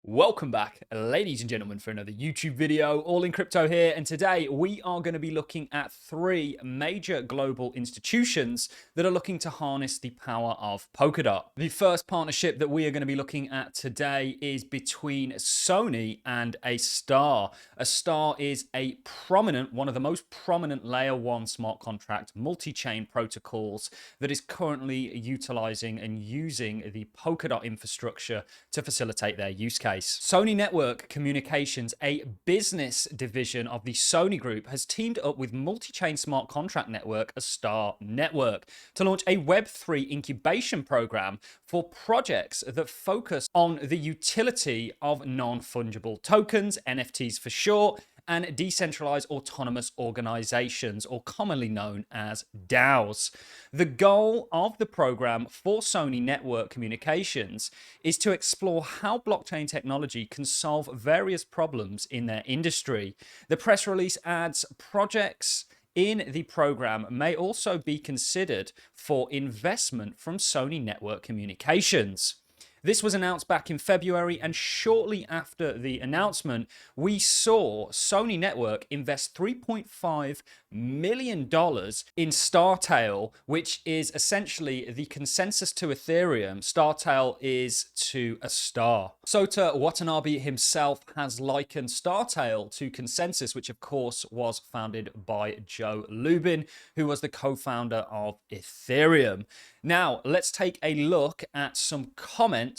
Welcome back, ladies and gentlemen, for another YouTube video, all in crypto here. And today we are going to be looking at three major global institutions that are looking to harness the power of Polkadot. The first partnership that we are going to be looking at today is between Sony and a Star. A Star is one of the most prominent layer one smart contract multi-chain protocols that is currently utilizing and using the Polkadot infrastructure to facilitate their use case. Sony Network Communications, a business division of the Sony Group, has teamed up with multi-chain smart contract network, a Star Network, to launch a Web3 incubation program for projects that focus on the utility of non-fungible tokens, NFTs for short, and decentralized autonomous organizations, or commonly known as DAOs. The goal of the program for Sony Network Communications is to explore how blockchain technology can solve various problems in their industry. The press release adds projects in the program may also be considered for investment from Sony Network Communications. This was announced back in February, and shortly after the announcement, we saw Sony Network invest $3.5 million in Startail, which is essentially the consensus to Ethereum. Startail is to a star. Sota Watanabe himself has likened Startail to Consensus, which of course was founded by Joe Lubin, who was the co-founder of Ethereum. Now, let's take a look at some comments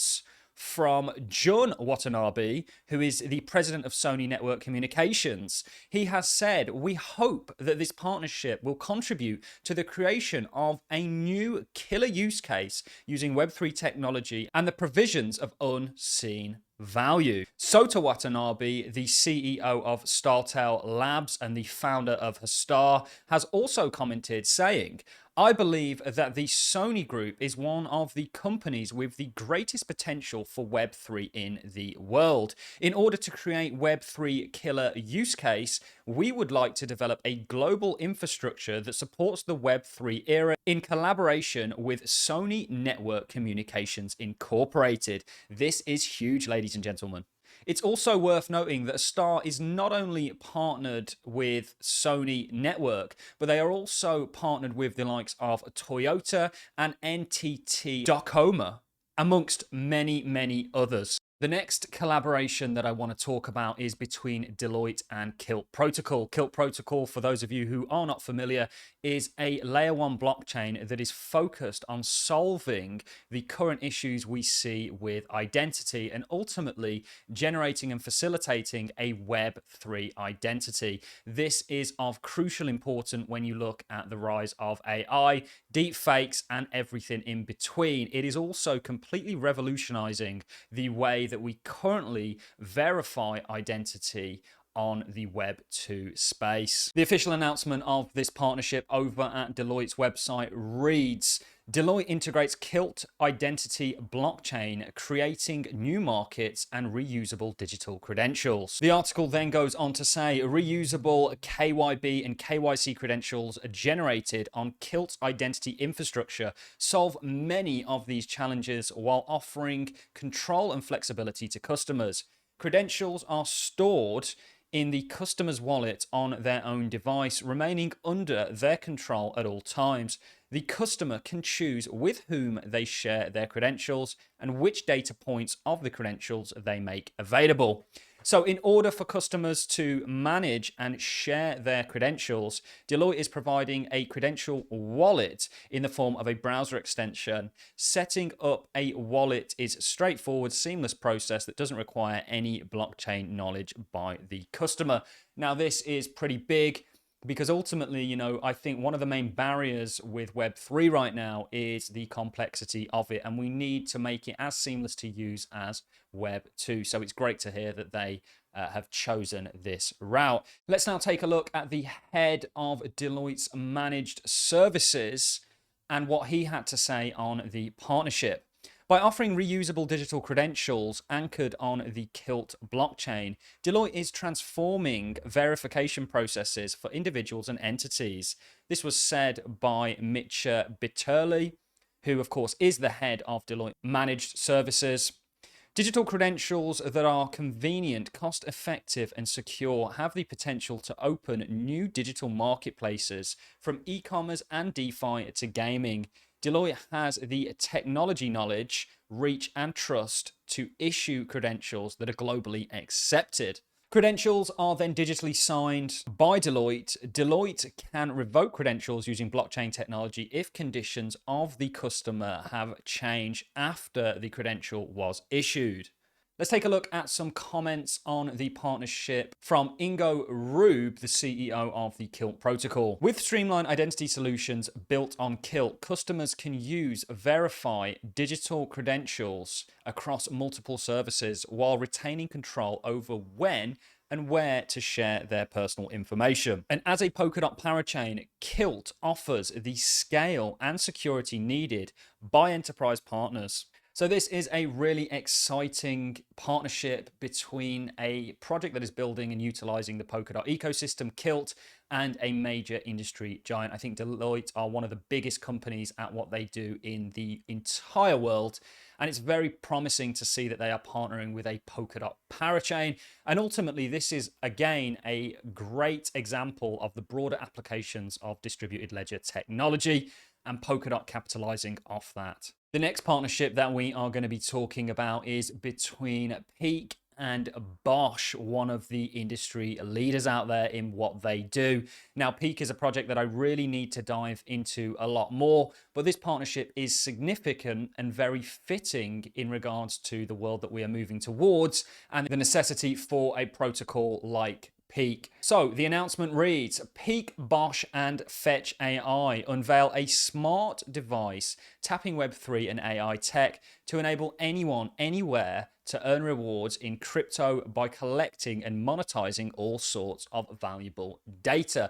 from Jun Watanabe, who is the president of Sony Network Communications. He has said, "We hope that this partnership will contribute to the creation of a new killer use case using Web3 technology and the provisions of unseen value." Sota Watanabe, the CEO of Startail Labs and the founder of Star, has also commented saying, "I believe that the Sony Group is one of the companies with the greatest potential for Web3 in the world. In order to create Web3 killer use case, we would like to develop a global infrastructure that supports the Web3 era in collaboration with Sony Network Communications Incorporated." This is huge, ladies and gentlemen. It's also worth noting that Star is not only partnered with Sony Network, but they are also partnered with the likes of Toyota and NTT Docomo, amongst many, many others. The next collaboration that I want to talk about is between Deloitte and Kilt Protocol. Kilt Protocol, for those of you who are not familiar, is a layer one blockchain that is focused on solving the current issues we see with identity and ultimately generating and facilitating a Web3 identity. This is of crucial importance when you look at the rise of AI, deepfakes, and everything in between. It is also completely revolutionizing the way that we currently verify identity on the Web 2 space. The official announcement of this partnership over at Deloitte's website reads, "Deloitte integrates Kilt identity blockchain, creating new markets and reusable digital credentials." The article then goes on to say, reusable KYB and KYC credentials generated on Kilt's identity infrastructure solve many of these challenges while offering control and flexibility to customers. Credentials are stored in the customer's wallet on their own device, remaining under their control at all times. The customer can choose with whom they share their credentials and which data points of the credentials they make available. So in order for customers to manage and share their credentials, Deloitte is providing a credential wallet in the form of a browser extension. Setting up a wallet is a straightforward, seamless process that doesn't require any blockchain knowledge by the customer. Now, this is pretty big, because ultimately, I think one of the main barriers with Web3 right now is the complexity of it, and we need to make it as seamless to use as Web 2. So it's great to hear that they have chosen this route. Let's now take a look at the head of Deloitte's managed services and what he had to say on the partnership. By offering reusable digital credentials anchored on the Kilt blockchain, Deloitte is transforming verification processes for individuals and entities. This was said by Mitcha Bitterli, who of course is the head of Deloitte Managed Services. Digital credentials that are convenient, cost effective, and secure have the potential to open new digital marketplaces from e commerce and DeFi to gaming. Deloitte has the technology knowledge, reach, and trust to issue credentials that are globally accepted. Credentials are then digitally signed by Deloitte. Deloitte can revoke credentials using blockchain technology if conditions of the customer have changed after the credential was issued. Let's take a look at some comments on the partnership from Ingo Rube, the CEO of the Kilt protocol. With streamlined identity solutions built on Kilt, customers can use verify digital credentials across multiple services while retaining control over when and where to share their personal information. And as a Polkadot parachain, Kilt offers the scale and security needed by enterprise partners. So this is a really exciting partnership between a project that is building and utilizing the Polkadot ecosystem, Kilt, and a major industry giant. I think Deloitte are one of the biggest companies at what they do in the entire world. And it's very promising to see that they are partnering with a Polkadot parachain. And ultimately, this is, again, a great example of the broader applications of distributed ledger technology and Polkadot capitalizing off that. The next partnership that we are going to be talking about is between Peak and Bosch, one of the industry leaders out there in what they do. Now, Peak is a project that I really need to dive into a lot more, but this partnership is significant and very fitting in regards to the world that we are moving towards and the necessity for a protocol like Peak. So the announcement reads, Peak, Bosch, and Fetch AI unveil a smart device tapping Web3 and AI tech to enable anyone, anywhere to earn rewards in crypto by collecting and monetizing all sorts of valuable data.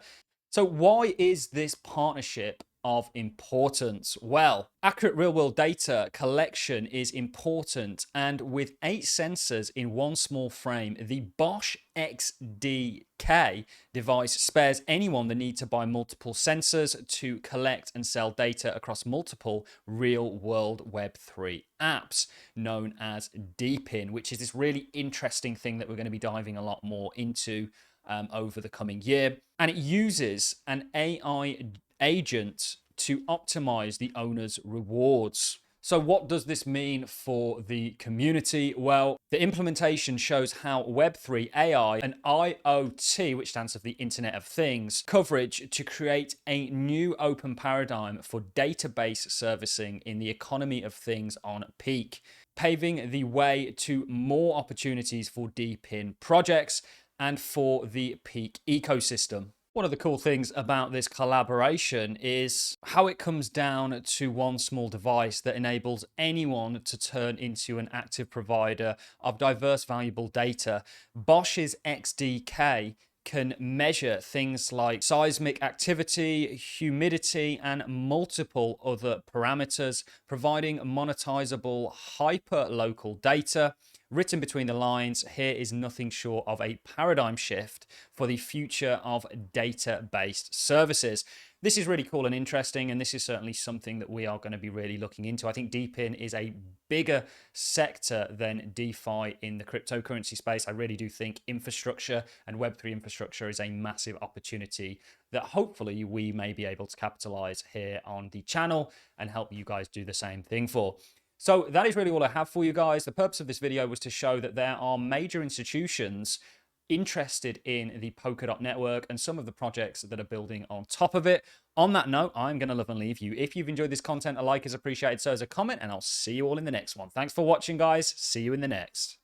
So why is this partnership of importance? Well, accurate real-world data collection is important, and with 8 sensors in one small frame, the Bosch XDK device spares anyone the need to buy multiple sensors to collect and sell data across multiple real-world Web3 apps, known as DePIN, which is this really interesting thing that we're going to be diving a lot more into over the coming year. And it uses an AI agent to optimize the owner's rewards. So what does this mean for the community? Well, the implementation shows how Web3, AI, and IoT, which stands for the Internet of Things, coverage to create a new open paradigm for database servicing in the economy of things on Peak, paving the way to more opportunities for DePIN projects and for the Peak ecosystem. One of the cool things about this collaboration is how it comes down to one small device that enables anyone to turn into an active provider of diverse, valuable data. Bosch's XDK can measure things like seismic activity, humidity, and multiple other parameters, providing monetizable hyper-local data. Written between the lines, here is nothing short of a paradigm shift for the future of data-based services. This is really cool and interesting, and this is certainly something that we are going to be really looking into. I think DePIN is a bigger sector than DeFi in the cryptocurrency space. I really do think infrastructure and Web3 infrastructure is a massive opportunity that hopefully we may be able to capitalize here on the channel and help you guys do the same thing for. So that is really all I have for you guys. The purpose of this video was to show that there are major institutions interested in the Polkadot network and some of the projects that are building on top of it. On that note, I'm going to love and leave you. If you've enjoyed this content, a like is appreciated, so is a comment, and I'll see you all in the next one. Thanks for watching, guys. See you in the next.